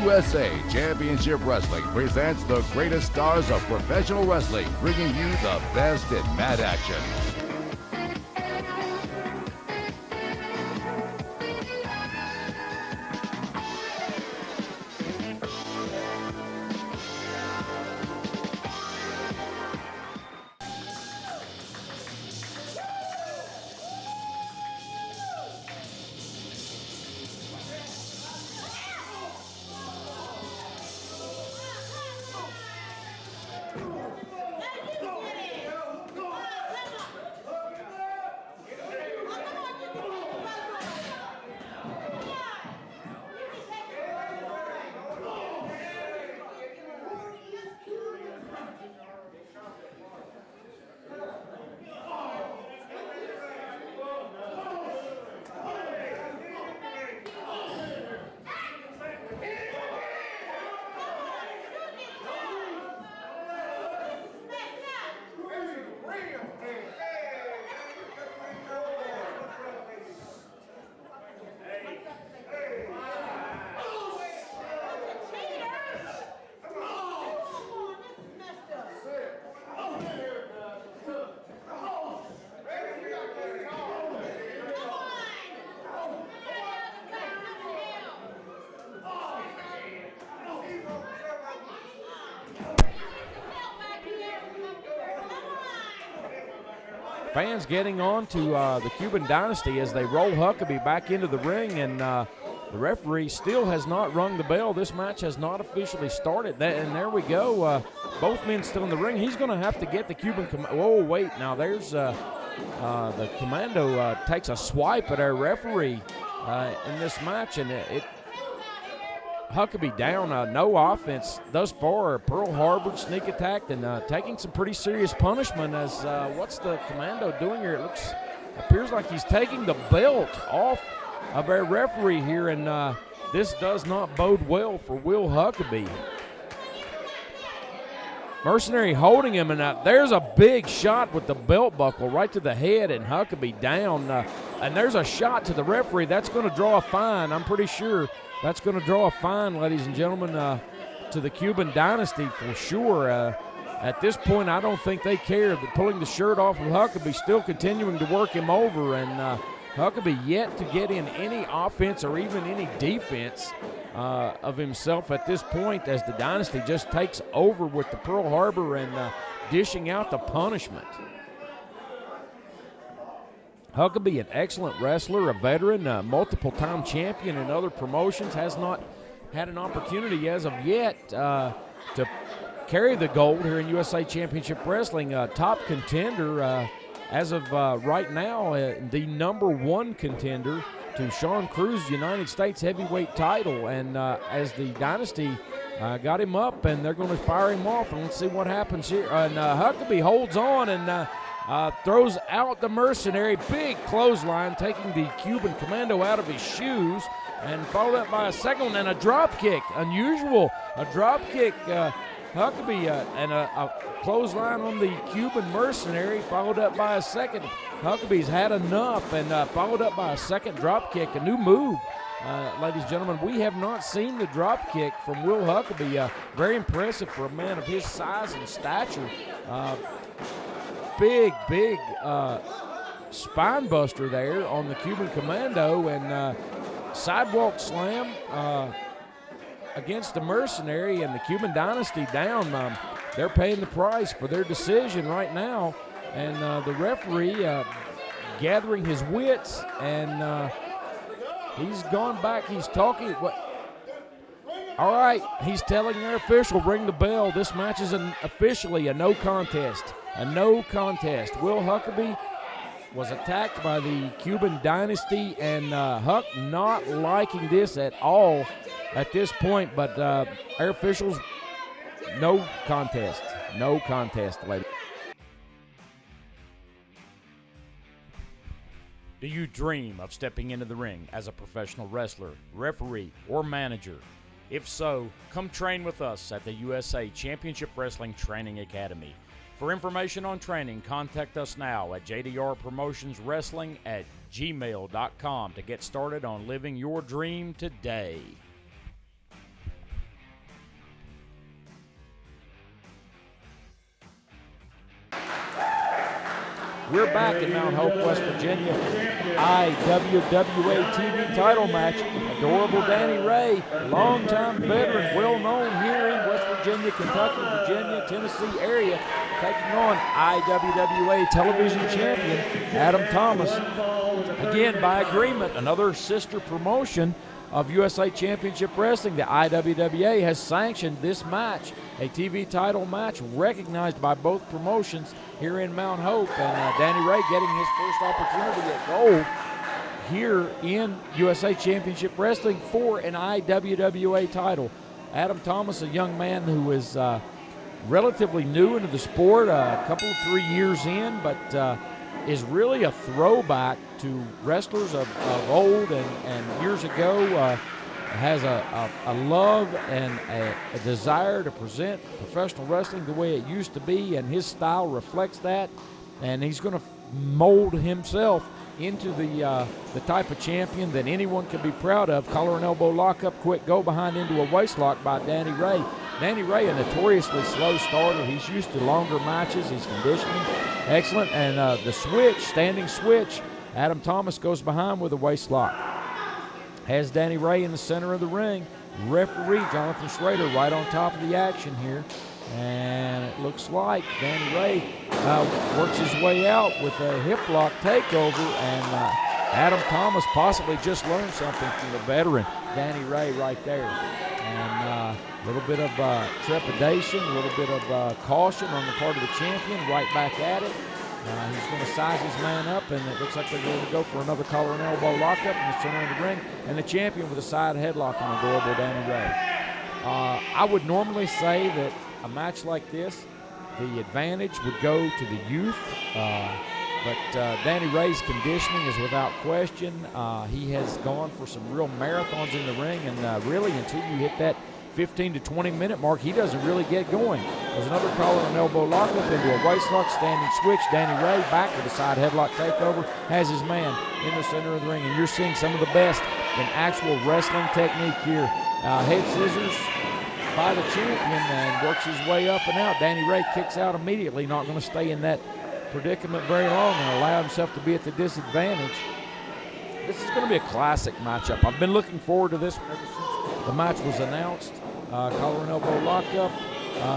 USA Championship Wrestling presents the greatest stars of professional wrestling, bringing you the best in mat action. Fans getting on to the Cuban Dynasty as they roll Huckabee back into the ring, and the referee still has not rung the bell. This match has not officially started. And there we go. Both men still in the ring. He's going to have to get the Cuban. Oh, wait. Now there's the Commando takes a swipe at our referee in this match, and Huckabee down, no offense thus far. Pearl Harbor sneak attacked and taking some pretty serious punishment as what's the Commando doing here? It appears like he's taking the belt off of our referee here, and this does not bode well for Will Huckabee. Mercenary holding him, and there's a big shot with the belt buckle right to the head, and Huckabee down. And there's a shot to the referee. That's going to draw a fine, I'm pretty sure. That's going to draw a fine, ladies and gentlemen, to the Cuban Dynasty for sure. At this point, I don't think they care. They're pulling the shirt off of Huckabee, still continuing to work him over, and Huckabee yet to get in any offense or even any defense of himself at this point, as the Dynasty just takes over with the Pearl Harbor and dishing out the punishment. Huckabee, an excellent wrestler, a veteran, multiple-time champion in other promotions, has not had an opportunity as of yet to carry the gold here in USA Championship Wrestling. Top contender as of right now, the #1 contender to Sean Cruz's United States heavyweight title. And as the Dynasty got him up, and they're going to fire him off, and let's see what happens here. And Huckabee holds on and throws out the Mercenary. Big clothesline, taking the Cuban Commando out of his shoes, and followed up by a second one and a drop kick. Unusual, a drop kick. Huckabee and a clothesline on the Cuban Mercenary, followed up by a second. Huckabee's had enough, and followed up by a second drop kick. A new move, ladies and gentlemen. We have not seen the drop kick from Will Huckabee. Very impressive for a man of his size and stature. Big spine buster there on the Cuban Commando, and sidewalk slam against the Mercenary, and the Cuban Dynasty down. They're paying the price for their decision right now, and the referee gathering his wits, and he's gone back. He's talking. All right, he's telling their official, ring the bell. This match is officially a no contest. A no contest. Will Huckabee was attacked by the Cuban Dynasty, and Huck not liking this at all at this point, but our officials, no contest. No contest, ladies. Do you dream of stepping into the ring as a professional wrestler, referee, or manager? If so, come train with us at the USA Championship Wrestling Training Academy. For information on training, contact us now at jdrpromotionswrestling@gmail.com to get started on living your dream today. We're back in Mount Hope, West Virginia. IWWA TV title match. Adorable Danny Ray, longtime veteran, well known here in West Virginia, Kentucky, Virginia, Tennessee area, taking on IWWA television champion Adam Thomas. Again, by agreement, another sister promotion of USA Championship Wrestling. The IWWA has sanctioned this match, a TV title match recognized by both promotions here in Mount Hope. And Danny Ray getting his first opportunity at gold here in USA Championship Wrestling for an IWWA title. Adam Thomas, a young man who is relatively new into the sport, a couple of 3 years in, but is really a throwback to wrestlers of old and years ago. Has a love and a desire to present professional wrestling the way it used to be, and his style reflects that. And he's going to mold himself into the type of champion that anyone can be proud of. Collar and elbow lockup, quick go behind into a waist lock by Danny Ray. Danny Ray, a notoriously slow starter. He's used to longer matches. His conditioning excellent. And the switch, standing switch, Adam Thomas goes behind with a waist lock. Has Danny Ray in the center of the ring. Referee Jonathan Schrader right on top of the action here. And it looks like Danny Ray works his way out with a hip lock takeover, and Adam Thomas possibly just learned something from the veteran Danny Ray right there. And a little bit of trepidation, a little bit of caution on the part of the champion, right back at it. He's going to size his man up, and it looks like they're going to go for another collar and elbow lockup in the center of the ring, and the champion with a side headlock on adorable Danny Ray. I would normally say that a match like this, the advantage would go to the youth, but Danny Ray's conditioning is without question. He has gone for some real marathons in the ring, and really until you hit that 15 to 20 minute mark, he doesn't really get going. There's another collar and elbow lockup into a waist lock, standing switch. Danny Ray back with a side headlock takeover, has his man in the center of the ring, and you're seeing some of the best in actual wrestling technique here. Head scissors by the champion and works his way up and out. Danny Ray kicks out immediately, not going to stay in that predicament very long and allow himself to be at the disadvantage. This is going to be a classic matchup. I've been looking forward to this ever since the match was announced. Collar and elbow lockup,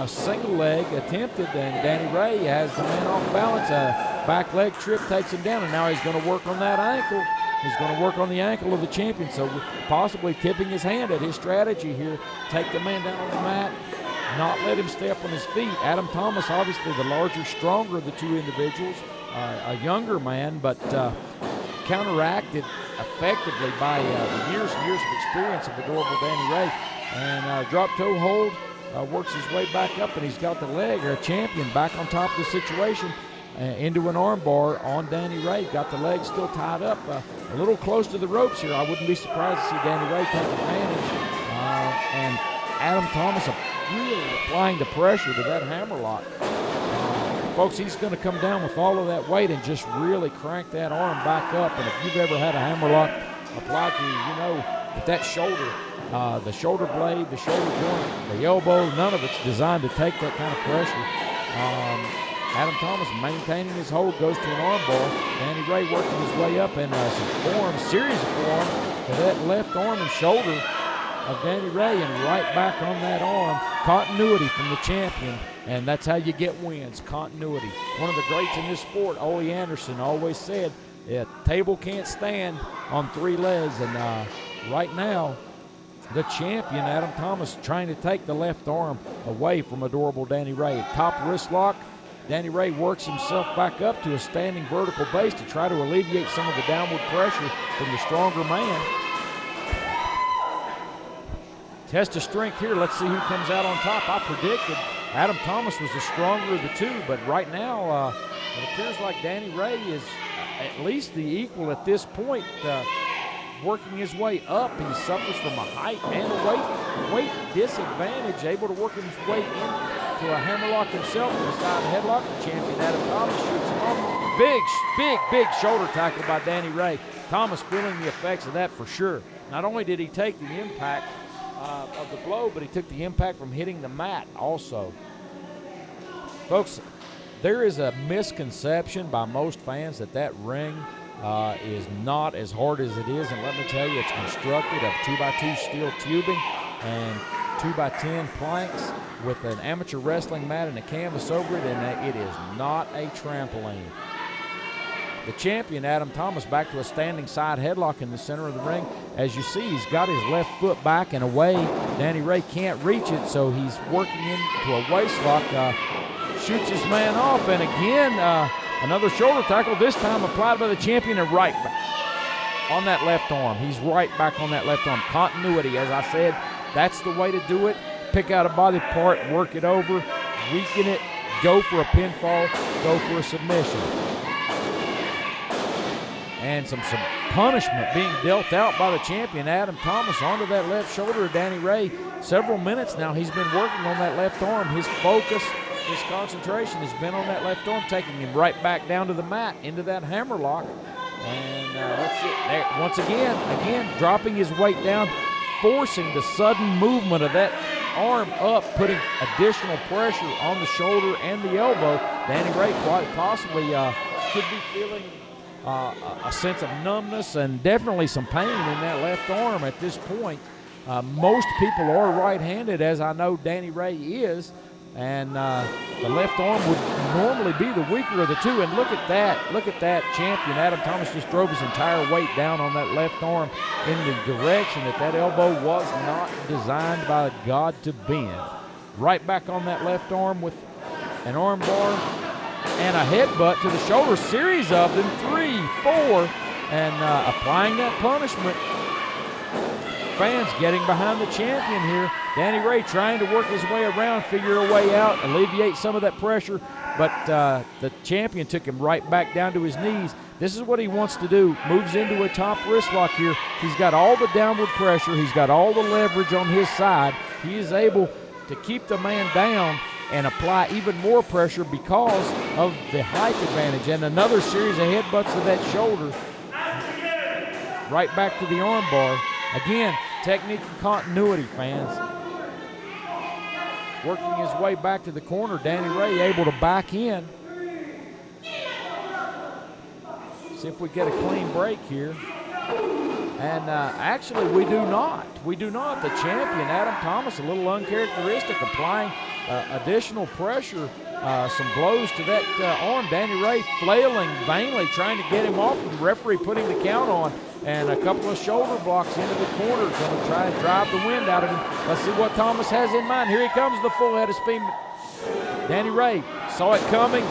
single leg attempted, and Danny Ray has the man off balance. Back leg trip takes him down, and now he's going to work on that ankle. He's going to work on the ankle of the champion, so possibly tipping his hand at his strategy here. Take the man down on the mat, not let him stay up on his feet. Adam Thomas, obviously the larger, stronger of the two individuals, a younger man, but counteracted effectively by the years and years of experience of adorable Danny Ray. And drop toe hold, works his way back up, and he's got the leg, or a champion, back on top of the situation. Into an arm bar on Danny Ray. Got the leg still tied up, a little close to the ropes here. I wouldn't be surprised to see Danny Ray take advantage. And Adam Thomas really applying the pressure to that hammerlock. Folks, he's going to come down with all of that weight and just really crank that arm back up. And if you've ever had a hammerlock applied to you, you know that shoulder, the shoulder blade, the shoulder joint, the elbow, none of it's designed to take that kind of pressure. Adam Thomas maintaining his hold, goes to an arm bar. Danny Ray working his way up, and some series of forearms to that left arm and shoulder of Danny Ray, and right back on that arm. Continuity from the champion, and that's how you get wins, continuity. One of the greats in this sport, Ole Anderson, always said, table can't stand on three legs, and right now, the champion, Adam Thomas, trying to take the left arm away from adorable Danny Ray. Top wrist lock. Danny Ray works himself back up to a standing vertical base to try to alleviate some of the downward pressure from the stronger man. Test of strength here. Let's see who comes out on top. I predicted Adam Thomas was the stronger of the two, but right now it appears like Danny Ray is at least the equal at this point. Working his way up, he suffers from a height and a weight disadvantage, able to work his way into a hammerlock himself with a side headlock. The champion Adam Thomas shoots him off. Big shoulder tackle by Danny Ray. Thomas feeling the effects of that for sure. Not only did he take the impact of the blow, but he took the impact from hitting the mat also. Folks, there is a misconception by most fans that ring is not as hard as it is, and let me tell you, it's constructed of 2x2 steel tubing and 2x10 planks with an amateur wrestling mat and a canvas over it, and it is not a trampoline. The champion, Adam Thomas, back to a standing side headlock in the center of the ring. As you see, he's got his left foot back and away. Danny Ray can't reach it, so he's working into a waist lock, shoots his man off, and again, another shoulder tackle, this time applied by the champion, and right back on that left arm. He's right back on that left arm. Continuity, as I said, that's the way to do it. Pick out a body part, work it over, weaken it, go for a pinfall, go for a submission. And some punishment being dealt out by the champion, Adam Thomas, onto that left shoulder of Danny Ray. Several minutes now he's been working on that left arm. His focus, his concentration has been on that left arm, taking him right back down to the mat, into that hammerlock. And that's it. There, once again, dropping his weight down, forcing the sudden movement of that arm up, putting additional pressure on the shoulder and the elbow. Danny Ray quite possibly could be feeling a sense of numbness and definitely some pain in that left arm at this point. Most people are right-handed, as I know Danny Ray is, and the left arm would normally be the weaker of the two. And look at that champion. Adam Thomas just drove his entire weight down on that left arm in the direction that elbow was not designed by God to bend. Right back on that left arm with an arm bar and a headbutt to the shoulder, series of them, 3, 4, and applying that punishment. Fans getting behind the champion here. Danny Ray trying to work his way around, figure a way out, alleviate some of that pressure, but the champion took him right back down to his knees. This is what he wants to do. Moves into a top wrist lock here. He's got all the downward pressure. He's got all the leverage on his side. He is able to keep the man down and apply even more pressure because of the height advantage. And another series of headbutts to that shoulder. Right back to the arm bar. Again, technique and continuity, fans. Working his way back to the corner, Danny Ray able to back in. See if we get a clean break here. And actually, we do not. We do not. The champion, Adam Thomas, a little uncharacteristic, applying additional pressure, some blows to that arm. Danny Ray flailing vainly, trying to get him off. The referee putting the count on, and a couple of shoulder blocks into the corner. Going to try and drive the wind out of him. Let's see what Thomas has in mind. Here he comes, the full head of speed. Danny Ray saw it coming.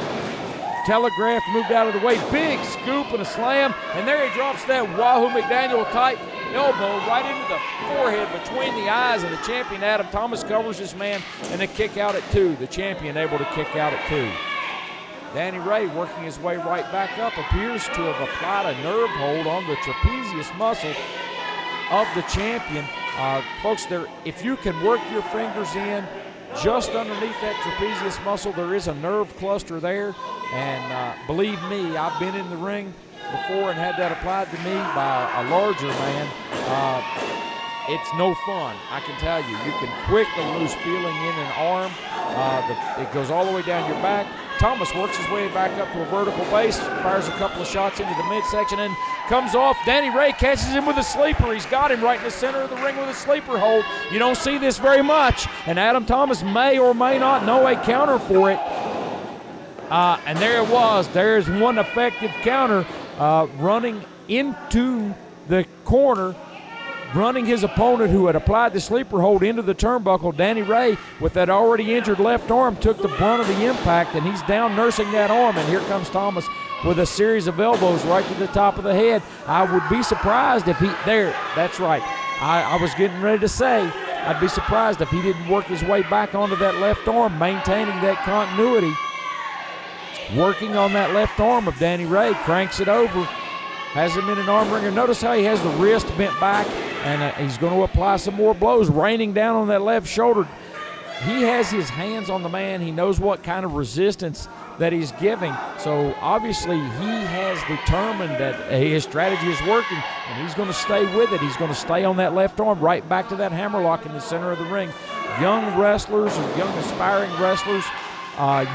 Telegraphed, moved out of the way. Big scoop and a slam, and there he drops that Wahoo McDaniel type elbow right into the forehead between the eyes, and the champion Adam Thomas covers this man, and a kick out at 2. The champion able to kick out at 2. Danny Ray working his way right back up, appears to have applied a nerve hold on the trapezius muscle of the champion. Folks, if you can work your fingers in just underneath that trapezius muscle, there is a nerve cluster there. And believe me, I've been in the ring before and had that applied to me by a larger man. It's no fun, I can tell you. You can quickly lose feeling in an arm. It goes all the way down your back. Thomas works his way back up to a vertical base, fires a couple of shots into the midsection, and comes off. Danny Ray catches him with a sleeper. He's got him right in the center of the ring with a sleeper hold. You don't see this very much, and Adam Thomas may or may not know a counter for it. And there it was. There's one effective counter running into the corner, running his opponent who had applied the sleeper hold into the turnbuckle. Danny Ray, with that already injured left arm, took the brunt of the impact, and he's down nursing that arm. And here comes Thomas with a series of elbows right to the top of the head. I would be surprised if that's right. I was getting ready to say, I'd be surprised if he didn't work his way back onto that left arm, maintaining that continuity. Working on that left arm of Danny Ray, cranks it over, has him in an arm wringer. Notice how he has the wrist bent back, and he's going to apply some more blows, raining down on that left shoulder. He has his hands on the man. He knows what kind of resistance that he's giving. So obviously he has determined that his strategy is working, and he's going to stay with it. He's going to stay on that left arm, right back to that hammerlock in the center of the ring. Young wrestlers or young aspiring wrestlers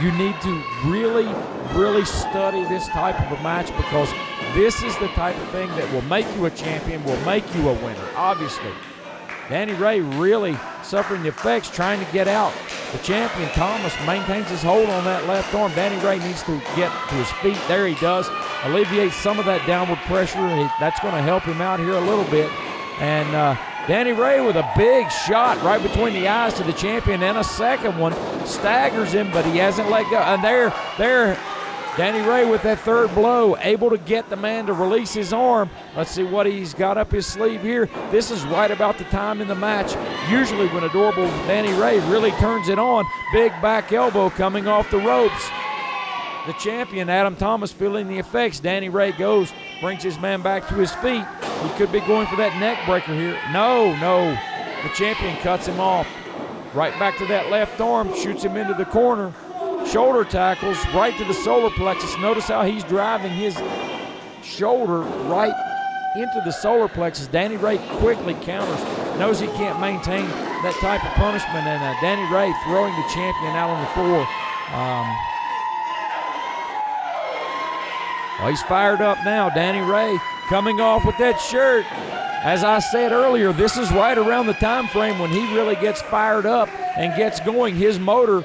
You need to really, really study this type of a match, because this is the type of thing that will make you a champion, will make you a winner, obviously. Danny Ray really suffering the effects, trying to get out. The champion, Thomas, maintains his hold on that left arm. Danny Ray needs to get to his feet. There he does. Alleviate some of that downward pressure. That's going to help him out here a little bit. And Danny Ray with a big shot right between the eyes to the champion, and a second one. Staggers him, but he hasn't let go. And there, Danny Ray with that third blow, able to get the man to release his arm. Let's see what he's got up his sleeve here. This is right about the time in the match. Usually when adorable Danny Ray really turns it on, big back elbow coming off the ropes. The champion, Adam Thomas, feeling the effects. Danny Ray goes, brings his man back to his feet. He could be going for that neck breaker here. No. The champion cuts him off. Right back to that left arm, shoots him into the corner. Shoulder tackles right to the solar plexus. Notice how he's driving his shoulder right into the solar plexus. Danny Ray quickly counters, knows he can't maintain that type of punishment, and Danny Ray throwing the champion out on the floor. Well, he's fired up now. Danny Ray coming off with that shirt. As I said earlier, this is right around the time frame when he really gets fired up and gets going. His motor,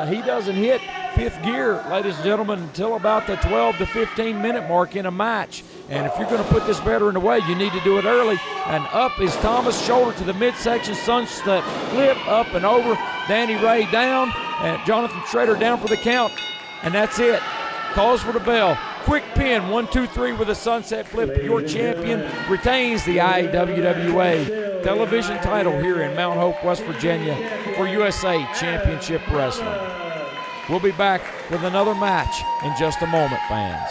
he doesn't hit fifth gear, ladies and gentlemen, until about the 12 to 15 minute mark in a match. And if you're going to put this veteran away, you need to do it early. And up is Thomas, shoulder to the midsection, sunset flip, up and over. Danny Ray down, and Jonathan Schrader down for the count. And that's it. Calls for the bell. Quick pin, 1, 2, 3 with a sunset flip. Your champion retains the IWWA television title here in Mount Hope, West Virginia for USA Championship Wrestling. We'll be back with another match in just a moment, fans.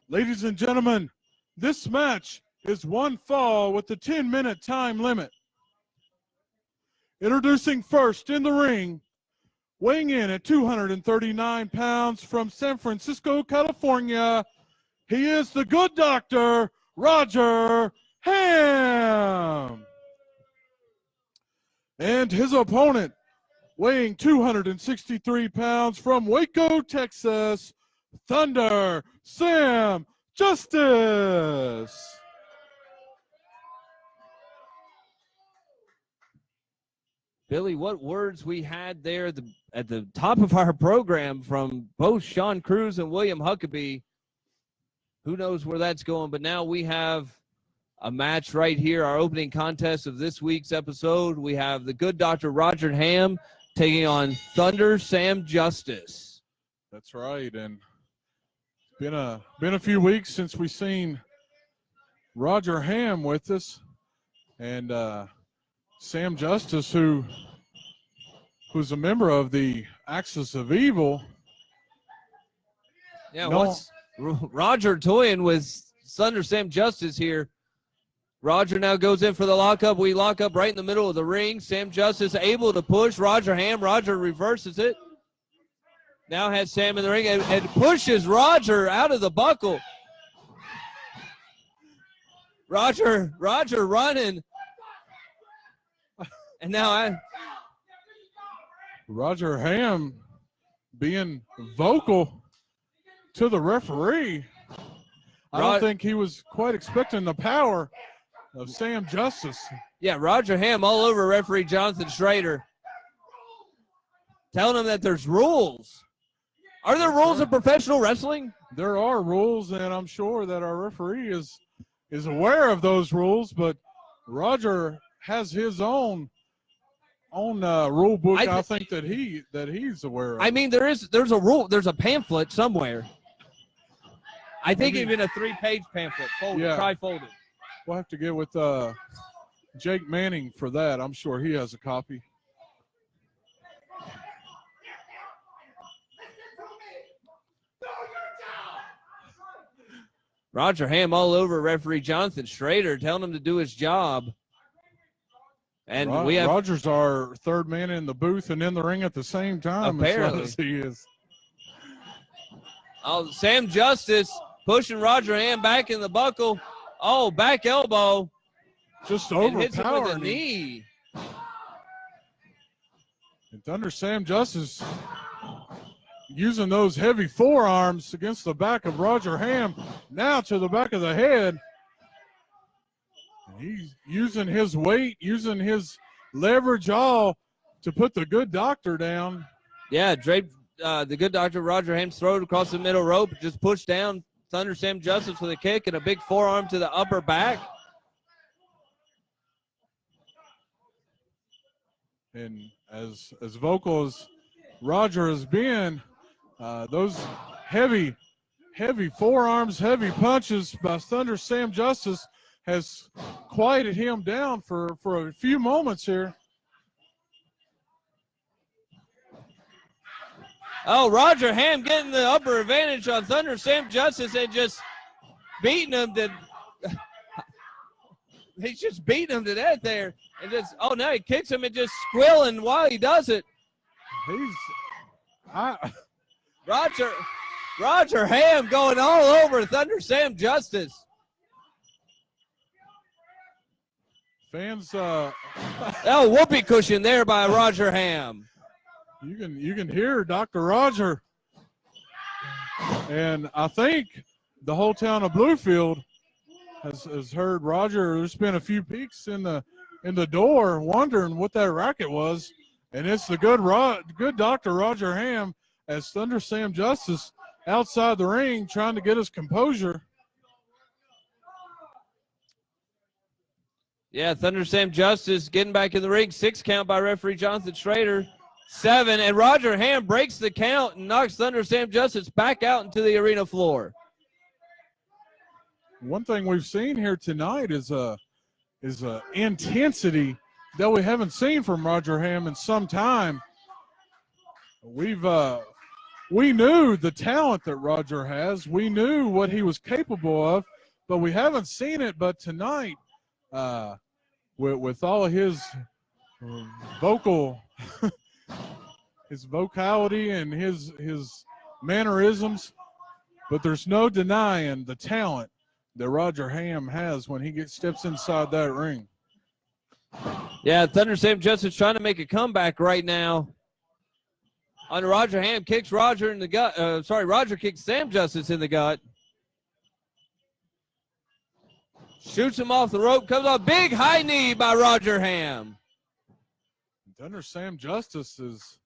Ladies and gentlemen, this match is one fall with the 10-minute time limit. Introducing first in the ring, weighing in at 239 pounds from San Francisco, California, he is the good Dr. Roger Hamm. And his opponent, weighing 263 pounds from Waco, Texas, Thunder Sam Justice. Billy, what words we had there at the top of our program from both Sean Cruz and William Huckabee. Who knows where that's going, but now we have a match right here, our opening contest of this week's episode. We have the good Dr. Roger Hamm taking on Thunder Sam Justice. That's right, and been a few weeks since we've seen Roger Hamm with us, and Sam Justice, who's a member of the Axis of Evil. Yeah, what's Roger toying with Thunder Sam Justice here? Roger now goes in for the lockup. We lock up right in the middle of the ring. Sam Justice able to push Roger Hamm. Roger reverses it. Now has Sam in the ring and pushes Roger out of the buckle. Roger running. And now Roger Hamm being vocal to the referee. I don't think he was quite expecting the power of Sam Justice. Yeah, Roger Hamm all over referee Jonathan Schrader, telling him that there's rules. Are there rules in professional wrestling? there are rules, and I'm sure that our referee is aware of those rules, but Roger has his own rule book. I think that he's aware of. I mean, there's a rule. There's a pamphlet somewhere. I think even a 3-page pamphlet, tri-folded. We'll have to get with Jake Manning for that. I'm sure he has a copy. Roger Hamm all over referee Jonathan Schrader, telling him to do his job. And Roger's our third man in the booth and in the ring at the same time. Apparently. As he is. Oh, Sam Justice pushing Roger Hamm back in the buckle. Oh, back elbow. Just overpowering. Hits him with a knee. And Thunder Sam Justice using those heavy forearms against the back of Roger Hamm, now to the back of the head. And he's using his weight, using his leverage all to put the good doctor down. Yeah, the good doctor Roger Hamm throw it across the middle rope, just pushed down Thunder Sam Justice with a kick and a big forearm to the upper back. And as vocal as Roger has been, those heavy forearms, heavy punches by Thunder Sam Justice has quieted him down for a few moments here. Oh, Roger Hamm getting the upper advantage on Thunder Sam Justice and just beating him he's just beating him to death there. And just, oh, now he kicks him and just squealing while he does it. Roger Hamm going all over Thunder Sam Justice. Fans, oh, whoopee cushion there by Roger Hamm. You can hear Dr. Roger, and I think the whole town of Bluefield has heard Roger. There's been a few peeks in the door, wondering what that racket was, and it's the good Dr. Roger Hamm as Thunder Sam Justice outside the ring trying to get his composure. Yeah, Thunder Sam Justice getting back in the ring. 6 count by referee Jonathan Schrader. 7, and Roger Hamm breaks the count and knocks Thunder Sam Justice back out into the arena floor. One thing we've seen here tonight is a intensity that we haven't seen from Roger Hamm in some time. We knew the talent that Roger has. We knew what he was capable of, but we haven't seen it. But tonight, with all his vocal his vocality and his mannerisms, but there's no denying the talent that Roger Hamm has when he steps inside that ring. Yeah, Thunder Sam Justice trying to make a comeback right now. On Roger Hamm kicks Roger in the gut. Roger kicks Sam Justice in the gut. Shoots him off the rope. Comes off big high knee by Roger Hamm. Thunder Sam Justice is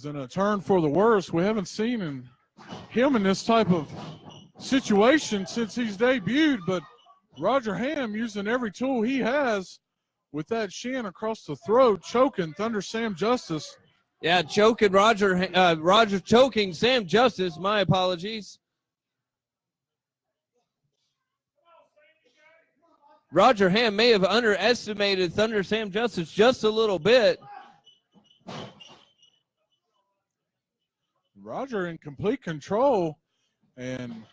in a turn for the worse. We haven't seen him in this type of situation since he's debuted, but Roger Hamm using every tool he has with that shin across the throat, choking Thunder Sam Justice. Yeah, choking Roger choking Sam Justice. My apologies. Roger Hamm may have underestimated Thunder Sam Justice just a little bit. Roger in complete control, and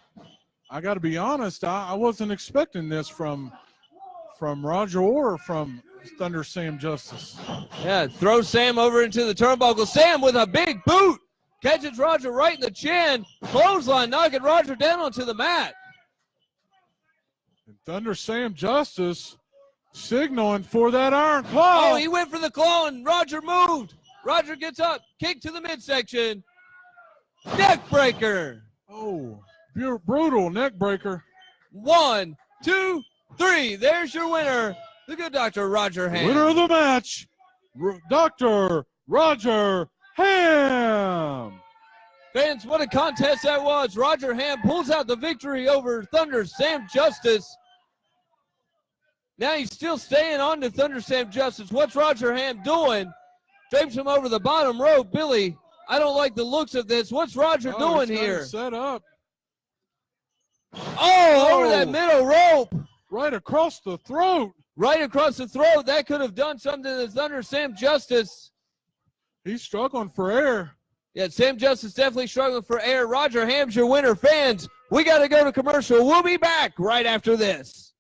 I got to be honest, I wasn't expecting this from Roger or from Thunder Sam Justice. Yeah, throws Sam over into the turnbuckle. Sam with a big boot catches Roger right in the chin. Clothesline knocking Roger down onto the mat. And Thunder Sam Justice signaling for that iron claw. Oh, he went for the claw and Roger moved. Roger gets up, kick to the midsection. Neck breaker. Oh, brutal neck breaker. 1, 2, 3. There's your winner, the good Dr. Roger Hamm. Winner of the match, Dr. Roger Hamm. Fans, what a contest that was. Roger Hamm pulls out the victory over Thunder Sam Justice. Now he's still staying on to Thunder Sam Justice. What's Roger Hamm doing? Drapes him over the bottom rope. Billy, I don't like the looks of this. What's Roger doing here? Set up. Oh, over that middle rope. Right across the throat. Right across the throat. That could have done something to Thunder Sam Justice. He's struggling for air. Yeah, Sam Justice definitely struggling for air. Roger Hamm's your winner. Fans, we got to go to commercial. We'll be back right after this.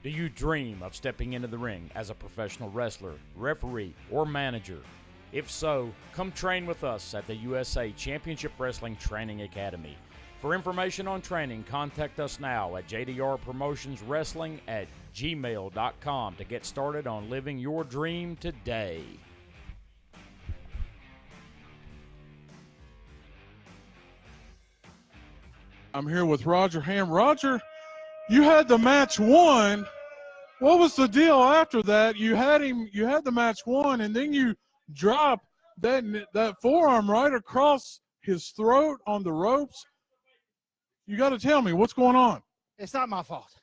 Do you dream of stepping into the ring as a professional wrestler, referee, or manager? If so, come train with us at the USA Championship Wrestling Training Academy. For information on training, contact us now at jdrpromotionswrestling@gmail.com to get started on living your dream today. I'm here with Roger Hamm. Roger, you had the match won. What was the deal after that? You had the match won, and then you dropped that forearm right across his throat on the ropes. You got to tell me what's going on. It's not my fault.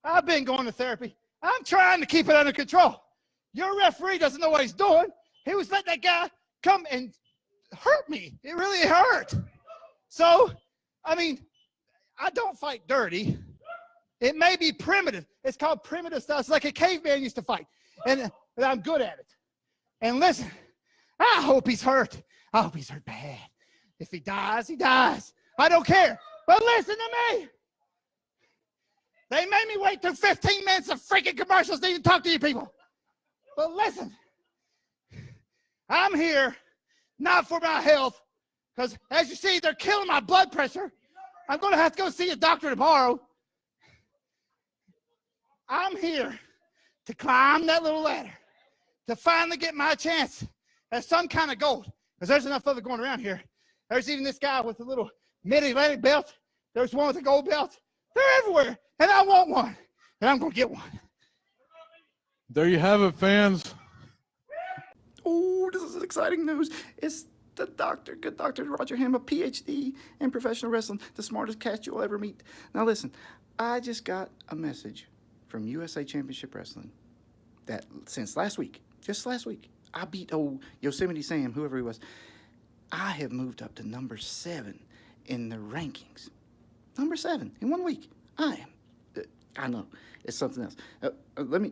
I've been going to therapy. I'm trying to keep it under control. Your referee doesn't know what he's doing. He was letting that guy come and hurt me. It really hurt. So, I mean, I don't fight dirty. It may be primitive. It's called primitive style. It's like a caveman used to fight. And I'm good at it. And listen, I hope he's hurt. I hope he's hurt bad. If he dies, he dies. I don't care. But listen to me. They made me wait through 15 minutes of freaking commercials to even talk to you people. But listen, I'm here not for my health, because as you see, they're killing my blood pressure. I'm going to have to go see a doctor tomorrow. I'm here to climb that little ladder, to finally get my chance at some kind of gold, because there's enough of it going around here. There's even this guy with a little mid-Atlantic belt. There's one with a gold belt. They're everywhere, and I want one, and I'm going to get one. There you have it, fans. Oh, this is exciting news. It's the doctor, good Dr. Roger Hamm, a PhD in professional wrestling, the smartest cat you'll ever meet. Now listen, I just got a message from USA Championship Wrestling that since last week, just last week, I beat old Yosemite Sam, whoever he was. I have moved up to number 7 in the rankings. Number 7 in 1 week. I am. I know. It's something else. Let me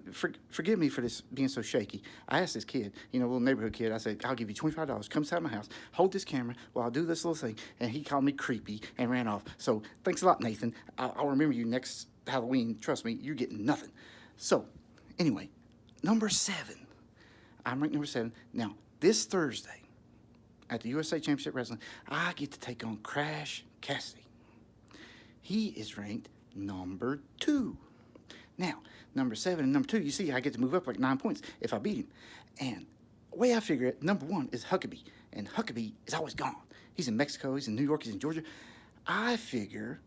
forgive me for this being so shaky. I asked this kid, you know, little neighborhood kid, I said, I'll give you $25. Come inside my house, hold this camera while I do this little thing. And he called me creepy and ran off. So thanks a lot, Nathan. I'll remember you next Halloween. Trust me, you're getting nothing. So anyway, number 7. I'm ranked number 7. Now, this Thursday at the USA Championship Wrestling, I get to take on Crash Cassidy. He is ranked number 2. Now, number 7 and number 2, you see, I get to move up like 9 points if I beat him. And the way I figure it, number 1 is Huckabee, and Huckabee is always gone. He's in Mexico, he's in New York, he's in Georgia. I figure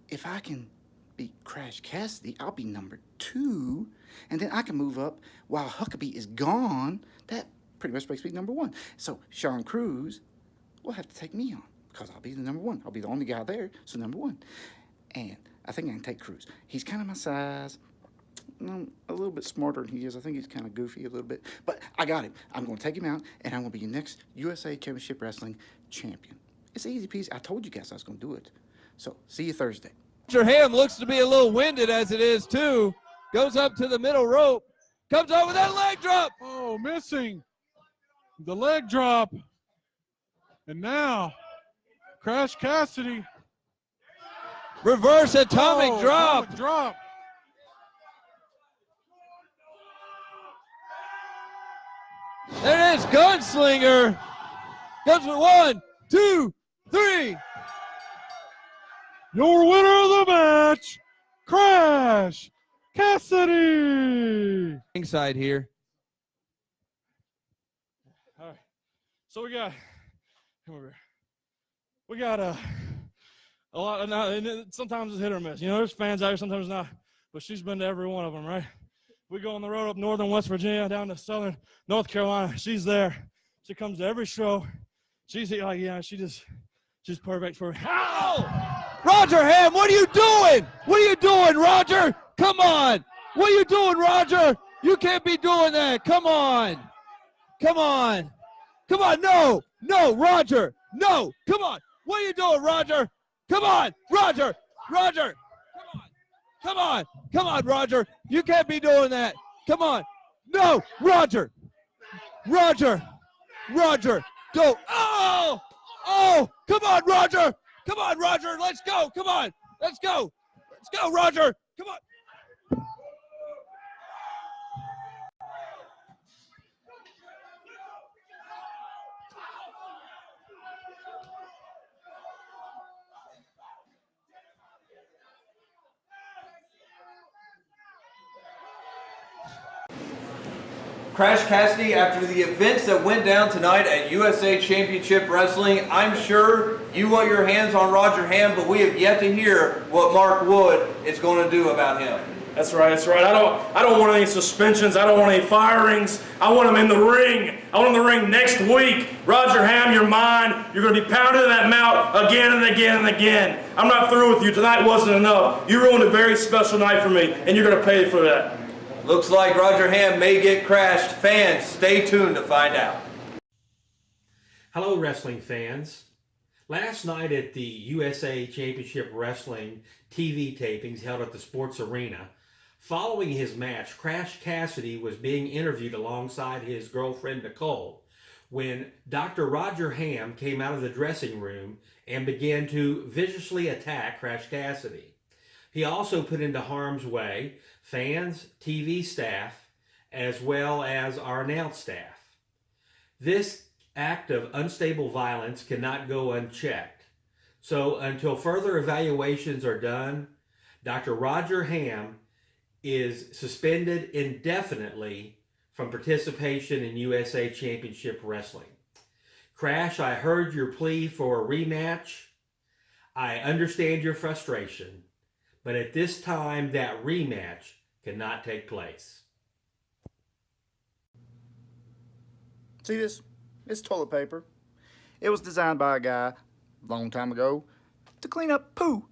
if I can beat Crash Cassidy, I'll be number 2, and then I can move up while Huckabee is gone. That pretty much makes me number 1. So Sean Cruz will have to take me on, because I'll be the number 1. I'll be the only guy there, so number 1. And I think I can take Cruz. He's kind of my size. I'm a little bit smarter than he is. I think he's kind of goofy a little bit. But I got him. I'm going to take him out, and I'm going to be your next USA Championship Wrestling champion. It's easy peasy. I told you guys I was going to do it. So, see you Thursday. Roger Hamm looks to be a little winded as it is, too. Goes up to the middle rope. Comes over that leg drop. Oh, missing the leg drop. And now, Crash Cassidy. Reverse atomic drop. Atomic drop. There it is, Gunslinger. Goes for 1, 2, 3. Your winner of the match, Crash Cassidy. Inside here. All right. So we got a lot of, and sometimes it's hit or miss. You know, there's fans out here, sometimes not. But she's been to every one of them, right? We go on the road up northern West Virginia, down to southern North Carolina. She's there. She comes to every show. She's like, yeah, she's perfect for. Ow! Roger Hamm, what are you doing? What are you doing, Roger? Come on. What are you doing, Roger? You can't be doing that. Come on. Come on. Come on. No. No, Roger. No. Come on. What are you doing, Roger? Come on, Roger. Roger. Come on. Come on. Come on, Roger. You can't be doing that. Come on. No, Roger. Roger. Roger. Go. Oh. Oh. Come on, Roger. Come on, Roger. Let's go. Come on. Let's go. Let's go, Roger. Come on. Crash Cassidy, after the events that went down tonight at USA Championship Wrestling, I'm sure you want your hands on Roger Hamm, but we have yet to hear what Mark Wood is going to do about him. That's right, that's right. I don't want any suspensions. I don't want any firings. I want him in the ring. I want him in the ring next week. Roger Hamm, you're mine. You're going to be pounded in that mouth again and again and again. I'm not through with you. Tonight wasn't enough. You ruined a very special night for me, and you're going to pay for that. Looks like Roger Hamm may get crashed. Fans, stay tuned to find out. Hello, wrestling fans. Last night at the USA Championship Wrestling TV tapings held at the Sports Arena, following his match, Crash Cassidy was being interviewed alongside his girlfriend Nicole when Dr. Roger Hamm came out of the dressing room and began to viciously attack Crash Cassidy. He also put into harm's way fans, TV staff, as well as our announce staff. This act of unstable violence cannot go unchecked. So until further evaluations are done, Dr. Roger Hamm is suspended indefinitely from participation in USA Championship Wrestling. Crash, I heard your plea for a rematch. I understand your frustration, but at this time, that rematch cannot take place. See this? It's toilet paper. It was designed by a guy a long time ago to clean up poo.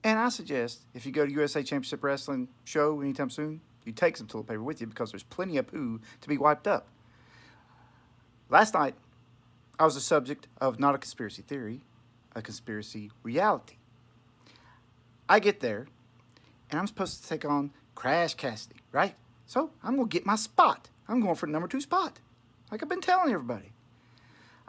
And I suggest if you go to USA Championship Wrestling show anytime soon, you take some toilet paper with you because there's plenty of poo to be wiped up. Last night, I was the subject of not a conspiracy theory, a conspiracy reality. I get there, and I'm supposed to take on Crash Cassidy, right? So I'm going to get my spot. I'm going for the number 2 spot, like I've been telling everybody.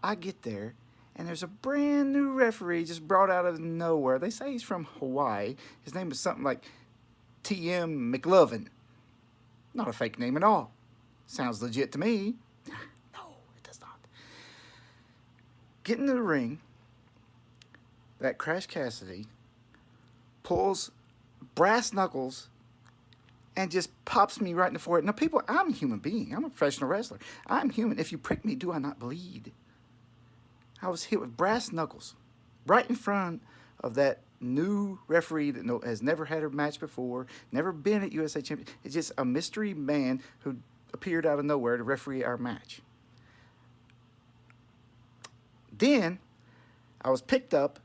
I get there, and there's a brand new referee just brought out of nowhere. They say he's from Hawaii. His name is something like T.M. McLovin. Not a fake name at all. Sounds legit to me. No, it does not. Get into the ring. That Crash Cassidy pulls brass knuckles and just pops me right in the forehead. Now, people, I'm a human being. I'm a professional wrestler. I'm human. If you prick me, do I not bleed? I was hit with brass knuckles right in front of that new referee that has never had a match before, never been at USA Champion. It's just a mystery man who appeared out of nowhere to referee our match. Then I was picked up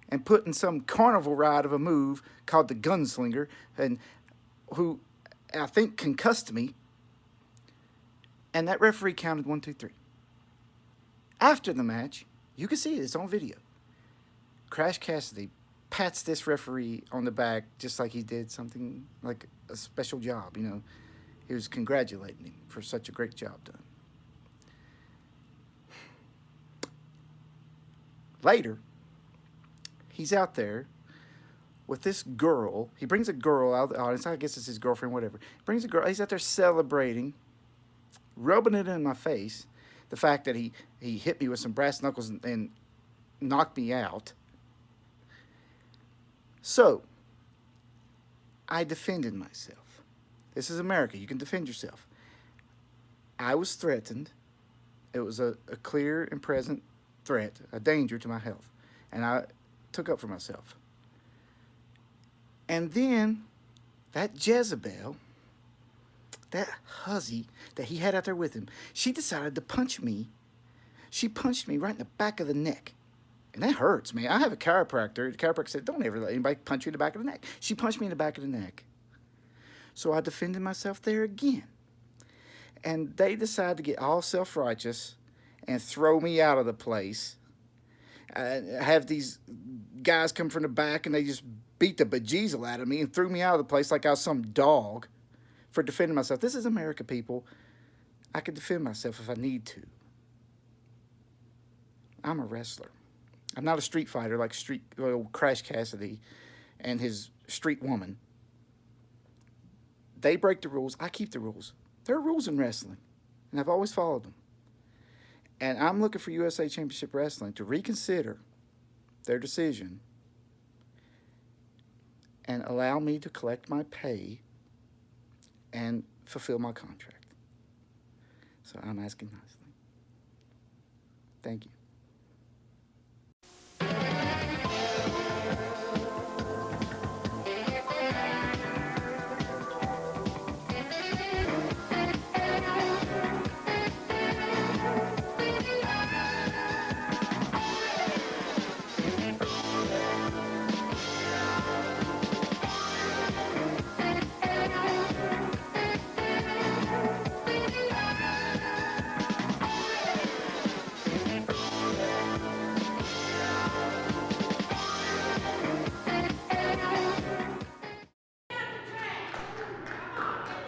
and put in some carnival ride of a move called the Gunslinger, and who I think concussed me. And that referee counted 1, 2, 3. After the match, you can see it, it's on video. Crash Cassidy pats this referee on the back just like he did something like a special job, you know. He was congratulating him for such a great job done. Later, he's out there with this girl. He brings a girl out of the audience. I guess it's his girlfriend, whatever. He brings a girl. He's out there celebrating, rubbing it in my face. The fact that he hit me with some brass knuckles and knocked me out. So, I defended myself. This is America. You can defend yourself. I was threatened. It was a clear and present threat, a danger to my health. And I took up for myself. And then that Jezebel, that hussy that he had out there with him, she decided to punch me She punched me right in the back of the neck. And that hurts, man. I have a chiropractor. The chiropractor said, don't ever let anybody punch you in the back of the neck. She punched me in the back of the neck. So I defended myself there again. And they decided to get all self-righteous and throw me out of the place. Have these guys come from the back, and they just beat the bejesus out of me and threw me out of the place like I was some dog for defending myself. This is America, people. I can defend myself if I need to. I'm a wrestler. I'm not a street fighter like Crash Cassidy and his street woman. They break the rules. I keep the rules. There are rules in wrestling, and I've always followed them. And I'm looking for USA Championship Wrestling to reconsider their decision and allow me to collect my pay and fulfill my contract. So I'm asking nicely. Thank you.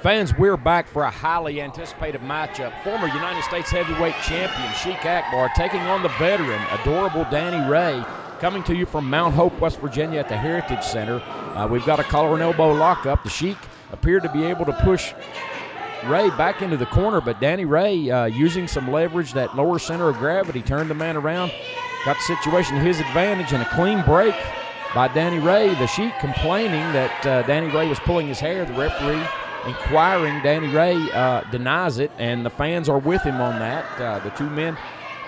Fans, we're back for a highly anticipated matchup. Former United States heavyweight champion Sheik Akbar taking on the veteran, adorable Danny Ray, coming to you from Mount Hope, West Virginia at the Heritage Center. We've got a collar and elbow lockup. The Sheik appeared to be able to push Ray back into the corner, but Danny Ray, using some leverage, that lower center of gravity, turned the man around, got the situation to his advantage, and a clean break by Danny Ray. The Sheik complaining that Danny Ray was pulling his hair. The referee inquiring. Danny Ray denies it, and the fans are with him on that. The two men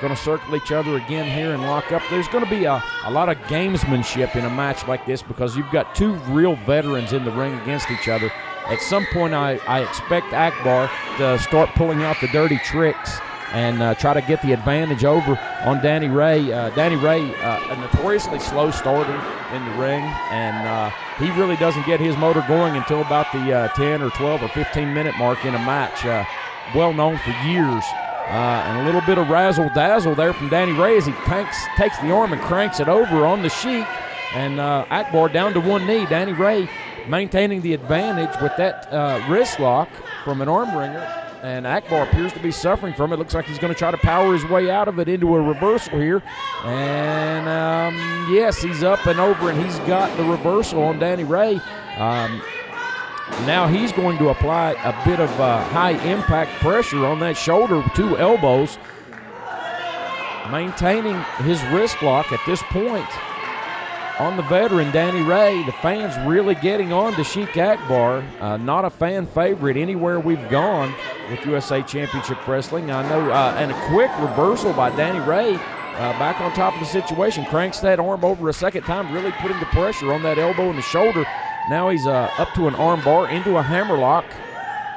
going to circle each other again here and lock up. There's going to be a lot of gamesmanship in a match like this because you've got two real veterans in the ring against each other. At some point, I expect Akbar to start pulling out the dirty tricks and try to get the advantage over on Danny Ray. Danny Ray, a notoriously slow starter in the ring, and he really doesn't get his motor going until about the 10 or 12 or 15-minute mark in a match. Well known for years. And a little bit of razzle-dazzle there from Danny Ray as he takes the arm and cranks it over on the Sheik. And Akbar down to one knee. Danny Ray maintaining the advantage with that wrist lock from an arm wringer. And Akbar appears to be suffering from it. Looks like he's going to try to power his way out of it into a reversal here. And, yes, he's up and over, and he's got the reversal on Danny Ray. Now he's going to apply a bit of high-impact pressure on that shoulder with two elbows, maintaining his wrist lock at this point on the veteran Danny Ray. The fans really getting on to Sheik Akbar. Not a fan favorite anywhere we've gone with USA Championship Wrestling. I know, and a quick reversal by Danny Ray back on top of the situation. Cranks that arm over a second time, really putting the pressure on that elbow and the shoulder. Now he's up to an arm bar, into a hammerlock.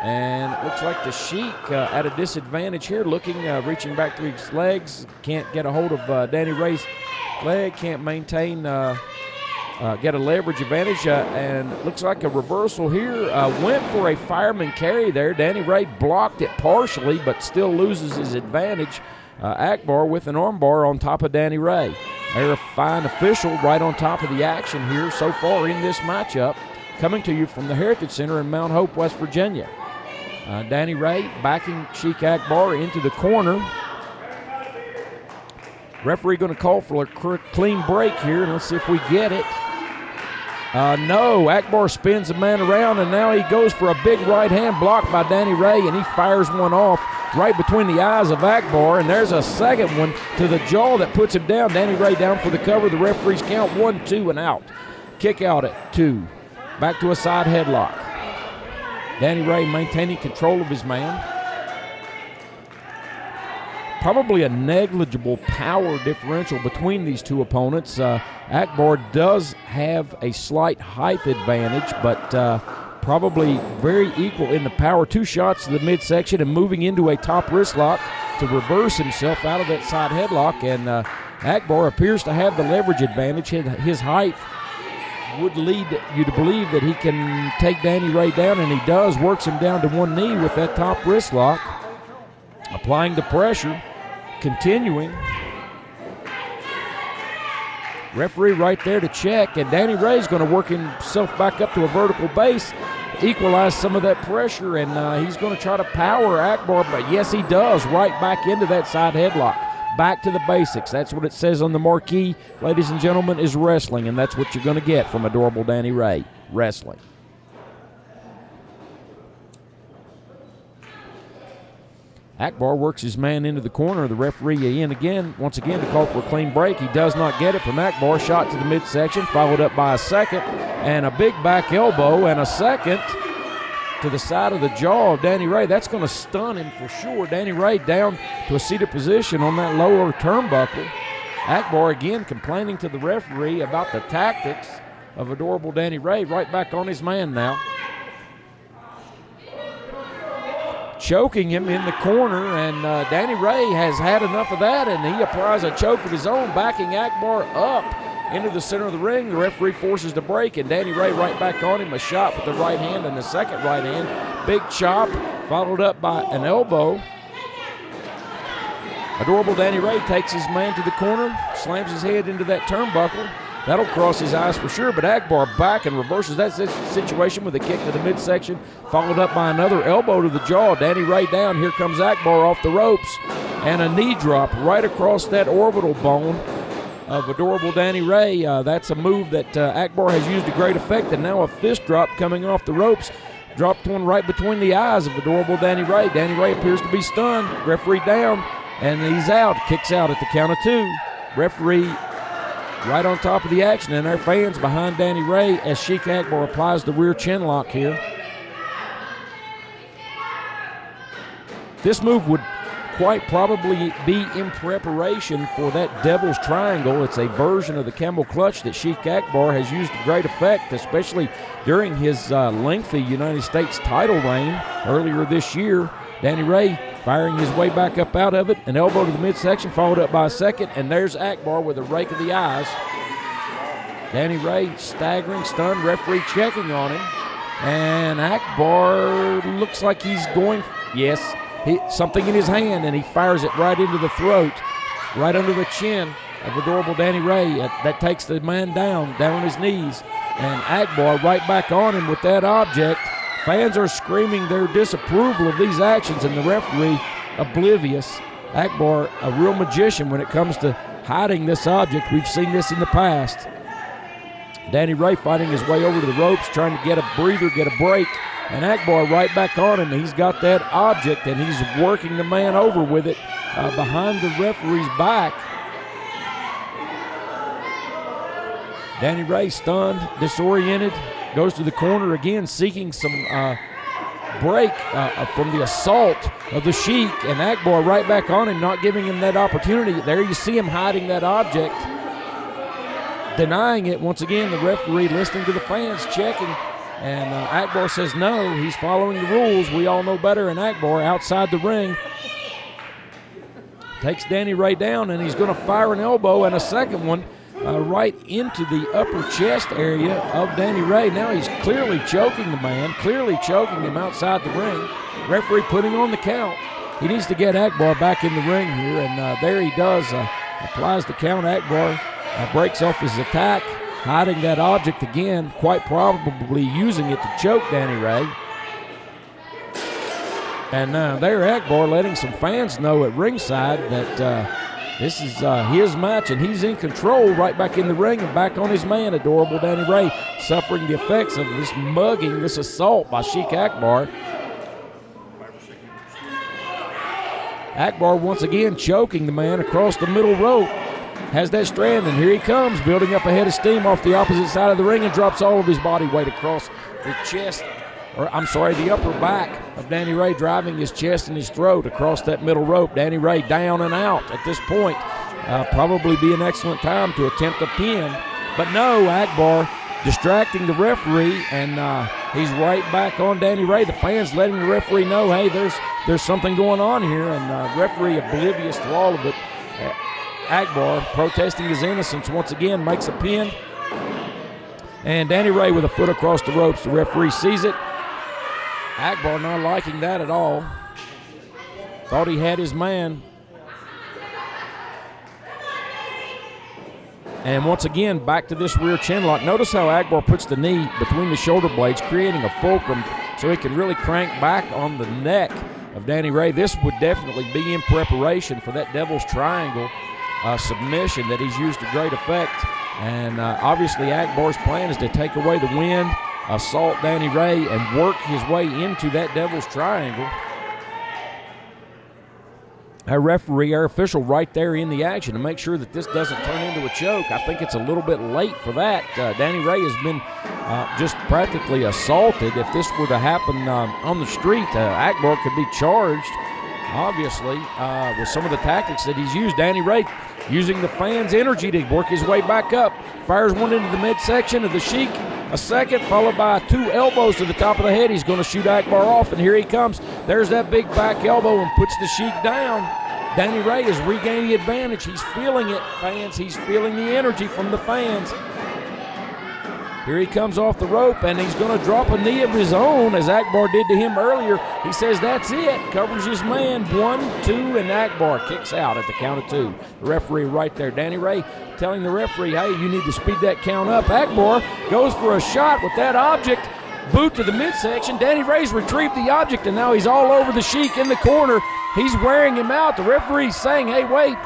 And it looks like the Sheik at a disadvantage here, reaching back to his legs. Can't get a hold of Danny Ray's leg, can't maintain, get a leverage advantage, and looks like a reversal here. Went for a fireman carry there. Danny Ray blocked it partially, but still loses his advantage. Akbar with an armbar on top of Danny Ray. They're a fine official right on top of the action here so far in this matchup, coming to you from the Heritage Center in Mount Hope, West Virginia. Danny Ray backing Sheik Akbar into the corner. Referee going to call for a clean break here, and let's see if we get it. No, Akbar spins the man around, and now he goes for a big right hand block by Danny Ray, and he fires one off right between the eyes of Akbar, and there's a second one to the jaw that puts him down. Danny Ray down for the cover. The referees count 1, 2, and out. Kick out at 2. Back to a side headlock. Danny Ray maintaining control of his man. Probably a negligible power differential between these two opponents. Akbar does have a slight height advantage, but probably very equal in the power. 2 shots to the midsection and moving into a top wrist lock. to reverse himself out of that side headlock, and Akbar appears to have the leverage advantage. His height would lead you to believe that he can take Danny Ray down, and he does. Works him down to one knee with that top wrist lock, applying the pressure, continuing. Referee right there to check, and Danny Ray's going to work himself back up to a vertical base, equalize some of that pressure, and he's going to try to power Akbar, but yes, he does, right back into that side headlock. Back to the basics. That's what it says on the marquee, ladies and gentlemen, is wrestling, and that's what you're going to get from adorable Danny Ray, wrestling. Akbar works his man into the corner. The referee once again to call for a clean break. He does not get it from Akbar. Shot to the midsection, followed up by a second, and a big back elbow, and a second to the side of the jaw of Danny Ray. That's going to stun him for sure. Danny Ray down to a seated position on that lower turnbuckle. Akbar again complaining to the referee about the tactics of adorable Danny Ray. Right back on his man now. Choking him in the corner, and Danny Ray has had enough of that, and he applies a choke of his own, backing Akbar up into the center of the ring. The referee forces the break, and Danny Ray right back on him. A shot with the right hand and the second right hand. Big chop, followed up by an elbow. Adorable Danny Ray takes his man to the corner, slams his head into that turnbuckle. That'll cross his eyes for sure, but Akbar back and reverses that situation with a kick to the midsection, followed up by another elbow to the jaw. Danny Ray down. Here comes Akbar off the ropes, and a knee drop right across that orbital bone of adorable Danny Ray. That's a move that Akbar has used to great effect, and now a fist drop coming off the ropes. Dropped one right between the eyes of adorable Danny Ray. Danny Ray appears to be stunned. Referee down, and he's out. Kicks out at the count of 2. Referee right on top of the action, and our fans behind Danny Ray as Sheik Akbar applies the rear chin lock here. This move would quite probably be in preparation for that Devil's Triangle. It's a version of the camel clutch that Sheik Akbar has used to great effect, especially during his lengthy United States title reign earlier this year. Danny Ray firing his way back up out of it. An elbow to the midsection, followed up by a second, and there's Akbar with a rake of the eyes. Danny Ray staggering, stunned, referee checking on him. And Akbar looks like he's going, something in his hand, and he fires it right into the throat, right under the chin of adorable Danny Ray. That takes the man down on his knees. And Akbar right back on him with that object. Fans are screaming their disapproval of these actions, and the referee oblivious. Akbar, a real magician when it comes to hiding this object. We've seen this in the past. Danny Ray fighting his way over to the ropes, trying to get a breather, get a break, and Akbar right back on him. He's got that object, and he's working the man over with it behind the referee's back. Danny Ray stunned, disoriented, goes to the corner again, seeking some break from the assault of the Sheik, and Akbar right back on him, not giving him that opportunity. There you see him hiding that object, denying it. Once again, the referee listening to the fans, checking, and Akbar says no, he's following the rules. We all know better, and Akbar outside the ring takes Danny Ray down, and he's going to fire an elbow and a second one right into the upper chest area of Danny Ray. Now he's clearly choking the man, clearly choking him outside the ring. Referee putting on the count. He needs to get Akbar back in the ring here, and there he does. Applies the count. Akbar breaks off his attack, hiding that object again, quite probably using it to choke Danny Ray. And there Akbar letting some fans know at ringside that this is his match, and he's in control right back in the ring and back on his man, adorable Danny Ray, suffering the effects of this mugging, this assault by Sheik Akbar. Akbar once again choking the man across the middle rope. Has that strand, and here he comes, building up a head of steam off the opposite side of the ring, and drops all of his body weight across the chest, the upper back of Danny Ray, driving his chest and his throat across that middle rope. Danny Ray down and out at this point. Probably be an excellent time to attempt a pin. But no, Akbar distracting the referee, and He's right back on Danny Ray. The fans letting the referee know, hey, there's something going on here, and referee oblivious to all of it. Akbar protesting his innocence once again, makes a pin. And Danny Ray with a foot across the ropes. The referee sees it. Akbar not liking that at all. Thought he had his man. And once again, back to this rear chin lock. Notice how Akbar puts the knee between the shoulder blades, creating a fulcrum so he can really crank back on the neck of Danny Ray. This would definitely be in preparation for that Devil's Triangle submission that he's used to great effect. And obviously Akbar's plan is to take away the wind, assault Danny Ray, and work his way into that Devil's Triangle. Our referee, our official right there in the action to make sure that this doesn't turn into a choke. I think it's a little bit late for that. Danny Ray has been just practically assaulted. If this were to happen on the street, Akbar could be charged, obviously, with some of the tactics that he's used. Danny Ray using the fans' energy to work his way back up. Fires one into the midsection of the Sheik. A second, followed by 2 elbows to the top of the head. He's going to shoot Akbar off, and here he comes. There's that big back elbow and puts the Sheik down. Danny Ray is regaining the advantage. He's feeling it, fans. He's feeling the energy from the fans. Here he comes off the rope, and he's going to drop a knee of his own, as Akbar did to him earlier. He says that's it. Covers his man. 1, 2, and Akbar kicks out at the count of 2. The referee right there. Danny Ray telling the referee, hey, you need to speed that count up. Akbar goes for a shot with that object. Boot to the midsection. Danny Ray's retrieved the object, and now he's all over the Sheik in the corner. He's wearing him out. The referee's saying, hey, wait.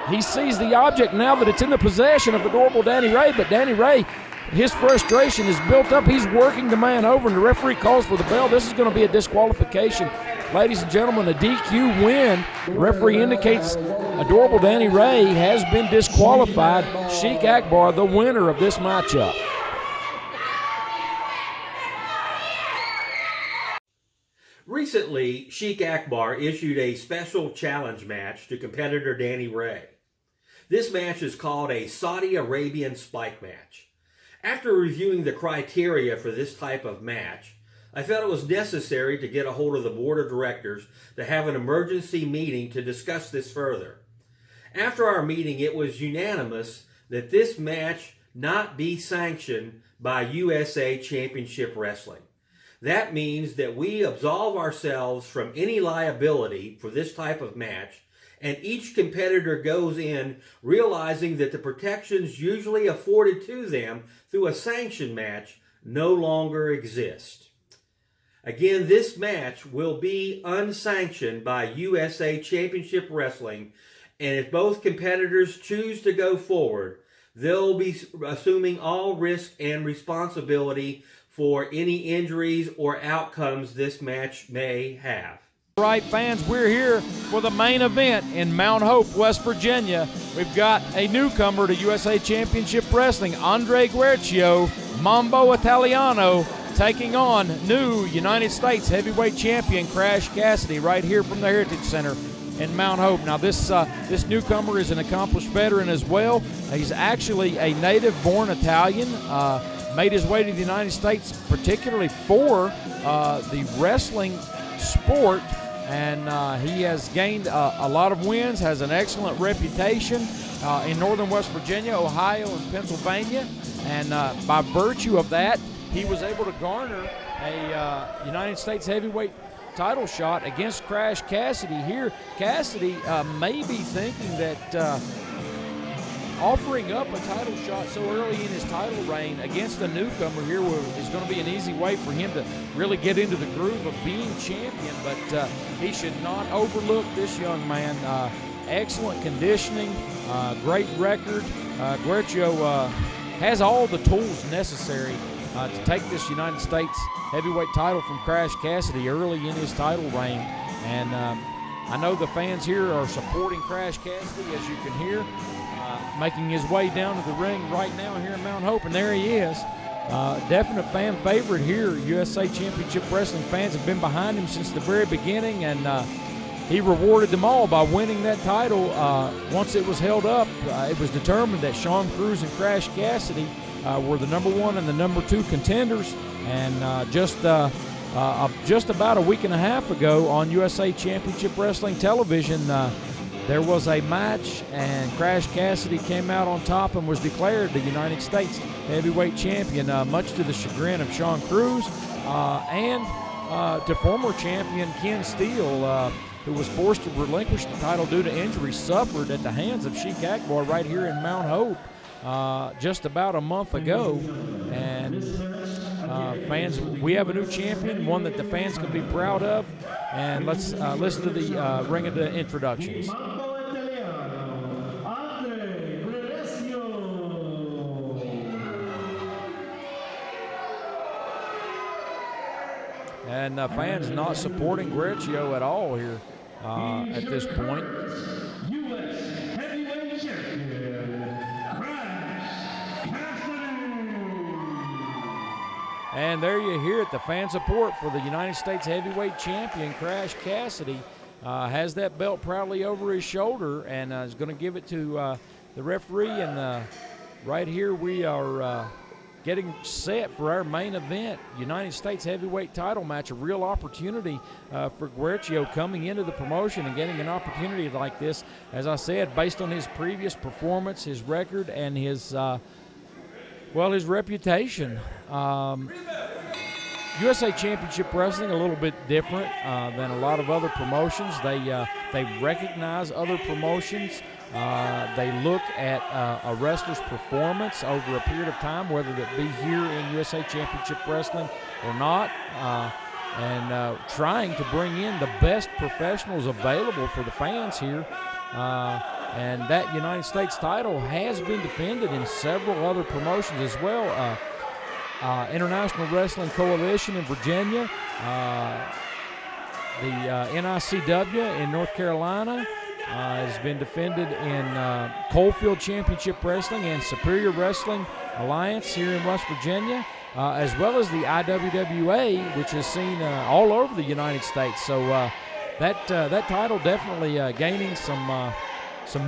He sees the object now that it's in the possession of adorable Danny Ray, but Danny Ray, his frustration is built up. He's working the man over, and the referee calls for the bell. This is going to be a disqualification. Ladies and gentlemen, a DQ win. The referee indicates adorable Danny Ray has been disqualified. Sheik Akbar, the winner of this matchup. Recently, Sheik Akbar issued a special challenge match to competitor Danny Ray. This match is called a Saudi Arabian spike match. After reviewing the criteria for this type of match, I felt it was necessary to get a hold of the board of directors to have an emergency meeting to discuss this further. After our meeting, it was unanimous that this match not be sanctioned by USA Championship Wrestling. That means that we absolve ourselves from any liability for this type of match, and each competitor goes in realizing that the protections usually afforded to them through a sanctioned match no longer exist. Again, this match will be unsanctioned by USA Championship Wrestling, and if both competitors choose to go forward, they'll be assuming all risk and responsibility for any injuries or outcomes this match may have. All right, fans, we're here for the main event in Mount Hope, West Virginia. We've got a newcomer to USA Championship Wrestling, Andre Guercio, Mambo Italiano, taking on new United States heavyweight champion Crash Cassidy right here from the Heritage Center in Mount Hope. Now, this newcomer is an accomplished veteran as well. He's actually a native-born Italian, made his way to the United States particularly for the wrestling sport, and he has gained a lot of wins, has an excellent reputation in northern West Virginia, Ohio, and Pennsylvania, and by virtue of that, he was able to garner a United States heavyweight title shot against Crash Cassidy here. Cassidy may be thinking that offering up a title shot so early in his title reign against a newcomer here is going to be an easy way for him to really get into the groove of being champion, but he should not overlook this young man. Excellent conditioning, great record. Guercio has all the tools necessary to take this United States heavyweight title from Crash Cassidy early in his title reign. And I know the fans here are supporting Crash Cassidy, as you can hear, making his way down to the ring right now here in Mount Hope, and there he is. Definite fan favorite here. USA Championship Wrestling fans have been behind him since the very beginning, and he rewarded them all by winning that title. Once it was held up, it was determined that Sean Cruz and Crash Cassidy were the number 1 and the number 2 contenders. And just about a week and a half ago on USA Championship Wrestling television, there was a match, and Crash Cassidy came out on top and was declared the United States heavyweight champion, much to the chagrin of Sean Cruz and to former champion Ken Steele, who was forced to relinquish the title due to injuries suffered at the hands of Sheik Akbar right here in Mount Hope just about a month ago. And fans, we have a new champion, one that the fans can be proud of. And let's listen to the ring of the introductions. And fans not supporting Guerrero at all here at this point. US Heavyweight Champion, Crash Cassidy. And there you hear it, the fan support for the United States Heavyweight Champion, Crash Cassidy, has that belt proudly over his shoulder and is going to give it to the referee. And right here we are getting set for our main event, United States Heavyweight title match, a real opportunity for Guerrero coming into the promotion and getting an opportunity like this, as I said, based on his previous performance, his record, and his his reputation. USA Championship Wrestling a little bit different than a lot of other promotions. They recognize other promotions. They look at a wrestler's performance over a period of time, whether that be here in USA Championship Wrestling or not, and trying to bring in the best professionals available for the fans here. And that United States title has been defended in several other promotions as well. International Wrestling Coalition in Virginia, the NICW in North Carolina, has been defended in Coalfield Championship Wrestling and Superior Wrestling Alliance here in West Virginia, as well as the IWWA, which is seen all over the United States. So that title definitely gaining some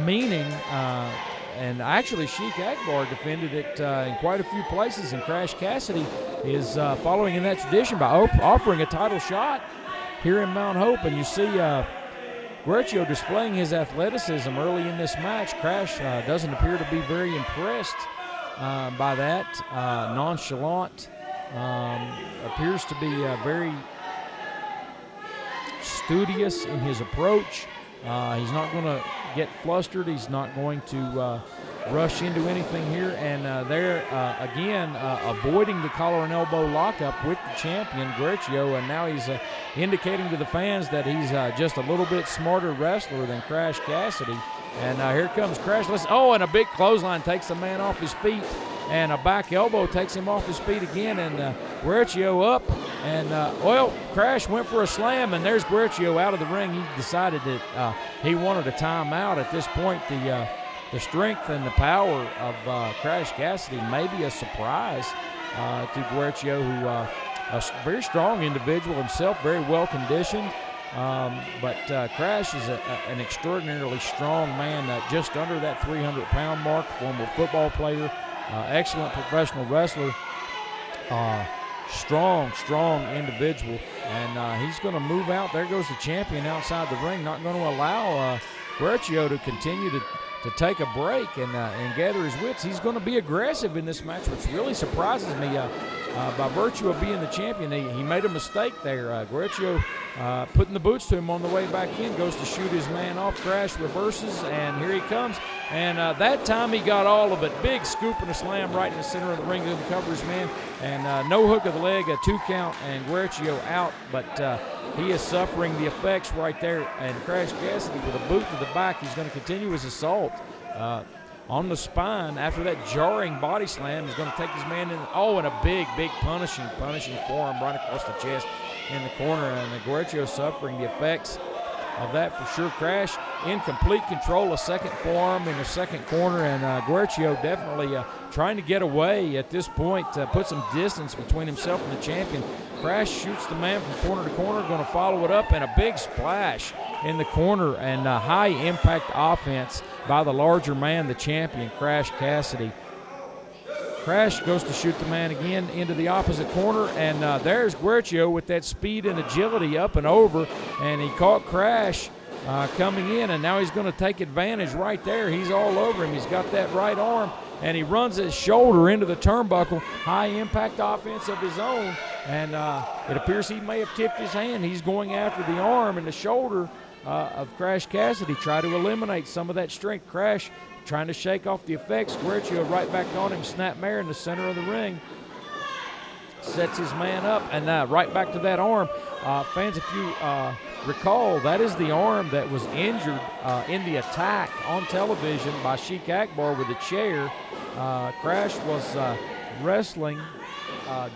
meaning. And actually, Sheik Akbar defended it in quite a few places, and Crash Cassidy is following in that tradition by offering a title shot here in Mount Hope. And you see Guerrero displaying his athleticism early in this match. Crash doesn't appear to be very impressed by that. Nonchalant, appears to be very studious in his approach. He's not going to get flustered. He's not going to rush into anything here. And again, avoiding the collar and elbow lockup with the champion, Guerrero. And now he's indicating to the fans that he's just a little bit smarter wrestler than Crash Cassidy. And here comes Crash. And a big clothesline takes the man off his feet. And a back elbow takes him off his feet again. And Guerrero up. And, Crash went for a slam. And there's Guerrero out of the ring. He decided that he wanted a timeout. At this point, the strength and the power of Crash Cassidy may be a surprise to Guerrero, who a very strong individual himself, very well conditioned. But Crash is an extraordinarily strong man, just under that 300-pound mark, former football player, excellent professional wrestler, strong individual. And he's going to move out. There goes the champion outside the ring, not going to allow Guerrero to continue to take a break and gather his wits. He's going to be aggressive in this match, which really surprises me. By virtue of being the champion, he made a mistake there. Guerrero putting the boots to him on the way back in, goes to shoot his man off. Crash reverses, and here he comes. And that time he got all of it. Big scoop and a slam right in the center of the ring to cover his man. And no hook of the leg, a 2 count, and Guerrero out. But he is suffering the effects right there. And Crash Cassidy with a boot to the back. He's going to continue his assault on the spine. After that jarring body slam, he's going to take his man in. And a big punishing forearm right across the chest in the corner. And Guerrero suffering the effects of that for sure. Crash in complete control, a second forearm in the second corner, and Guerrero definitely trying to get away at this point, put some distance between himself and the champion. Crash shoots the man from corner to corner, going to follow it up, and a big splash in the corner, and high impact offense by the larger man, the champion, Crash Cassidy. Crash goes to shoot the man again into the opposite corner, and there's Guercio with that speed and agility up and over, and he caught Crash coming in, and now he's going to take advantage right there. He's all over him. He's got that right arm, and he runs his shoulder into the turnbuckle. High impact offense of his own, and it appears he may have tipped his hand. He's going after the arm and the shoulder of Crash Cassidy, try to eliminate some of that strength. Crash trying to shake off the effects. Guercio right back on him, snapmare in the center of the ring. Sets his man up, and right back to that arm. Fans, if you recall, that is the arm that was injured in the attack on television by Sheik Akbar with a chair. Crash was wrestling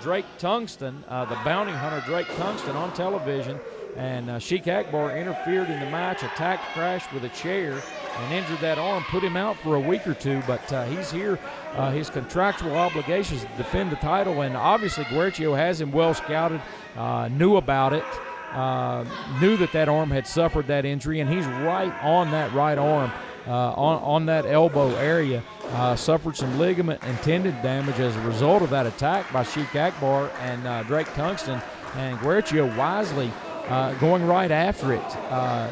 Drake Tungsten, the bounty hunter Drake Tungsten, on television, and Sheik Akbar interfered in the match, attacked Crash with a chair, and injured that arm, put him out for a week or two, but he's here. His contractual obligations to defend the title, and obviously Guercio has him well scouted, knew about it, knew that arm had suffered that injury, and he's right on that right arm, on that elbow area. Suffered some ligament and tendon damage as a result of that attack by Sheik Akbar and Drake Tungsten, and Guercio wisely going right after it.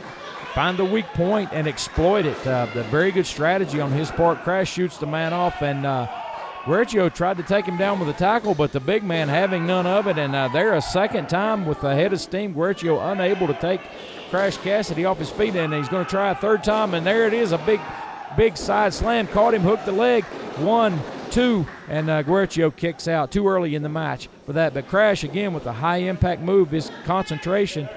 Find the weak point and exploit it. The very good strategy on his part. Crash shoots the man off, and Guercio tried to take him down with a tackle, but the big man having none of it, and there a second time with the head of steam. Guercio unable to take Crash Cassidy off his feet, and he's going to try a third time, and there it is, a big side slam. Caught him, hooked the leg. 1, 2, and Guercio kicks out too early in the match for that. But Crash, again, with a high-impact move, his concentration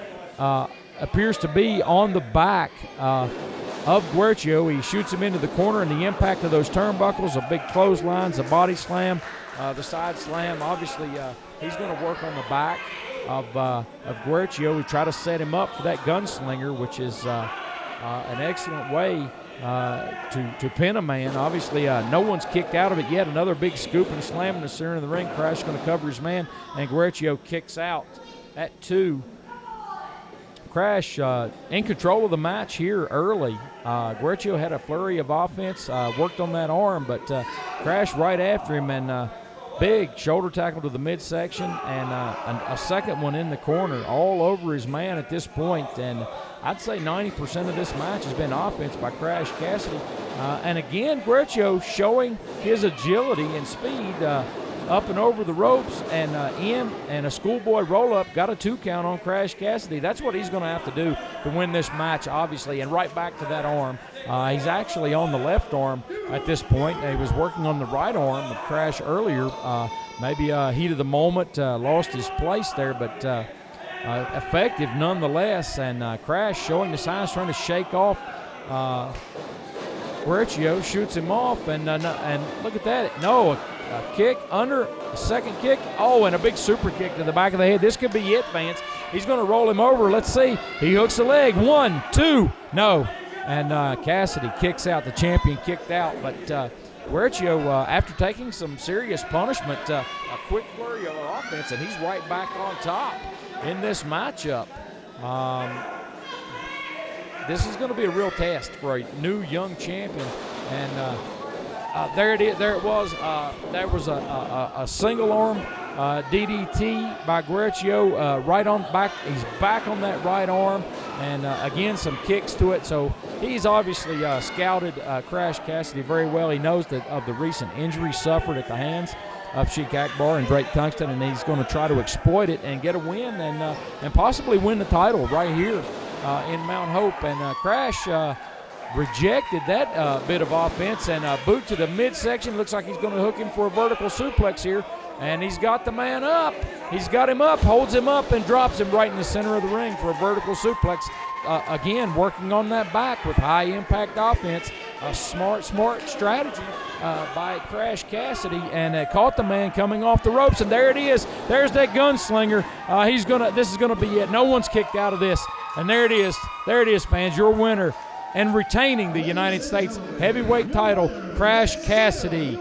appears to be on the back of Guercio. He shoots him into the corner, and the impact of those turnbuckles, the big clotheslines, the body slam, the side slam. Obviously, he's going to work on the back of Guercio. We try to set him up for that gunslinger, which is an excellent way to pin a man. Obviously, no one's kicked out of it yet. Another big scoop and slam in the center of the ring. Crash going to cover his man, and Guercio kicks out at 2. Crash in control of the match here early. Guercio had a flurry of offense, worked on that arm, but Crash right after him, and big shoulder tackle to the midsection, and a second one in the corner, all over his man at this point. And I'd say 90% of this match has been offense by Crash Cassidy. And again, Guercio showing his agility and speed, up and over the ropes and in, and a schoolboy roll-up, got a 2 count on Crash Cassidy. That's what he's going to have to do to win this match, obviously, and right back to that arm. He's actually on the left arm at this point. He was working on the right arm of Crash earlier. Maybe heat of the moment, lost his place there, but effective nonetheless. And Crash showing the signs, trying to shake off Guercio, shoots him off, and look at that. No, a kick under, a second kick. Oh, and a big super kick to the back of the head. This could be it, fans. He's going to roll him over. Let's see. He hooks the leg. 1, 2. No. And Cassidy kicks out. The champion kicked out. But Guercio, after taking some serious punishment, a quick flurry of offense, and he's right back on top in this matchup. This is going to be a real test for a new young champion. And there it is. There it was. There was a single arm DDT by Guercio right on back. He's back on that right arm, and again some kicks to it. So he's obviously scouted Crash Cassidy very well. He knows that of the recent injury suffered at the hands of Sheik Akbar and Drake Tungsten, and he's going to try to exploit it and get a win and possibly win the title right here in Mount Hope. And Crash rejected that bit of offense, and boot to the midsection. Looks like he's going to hook him for a vertical suplex here, and he's got the man up. He's got him up, holds him up, and drops him right in the center of the ring for a vertical suplex. Again, working on that back with high impact offense. A smart strategy by Crash Cassidy, and caught the man coming off the ropes, and there it is. There's that gunslinger. This is gonna be it. No one's kicked out of this, and there it is. There it is, fans. Your winner and retaining the United States heavyweight title, Crash Cassidy.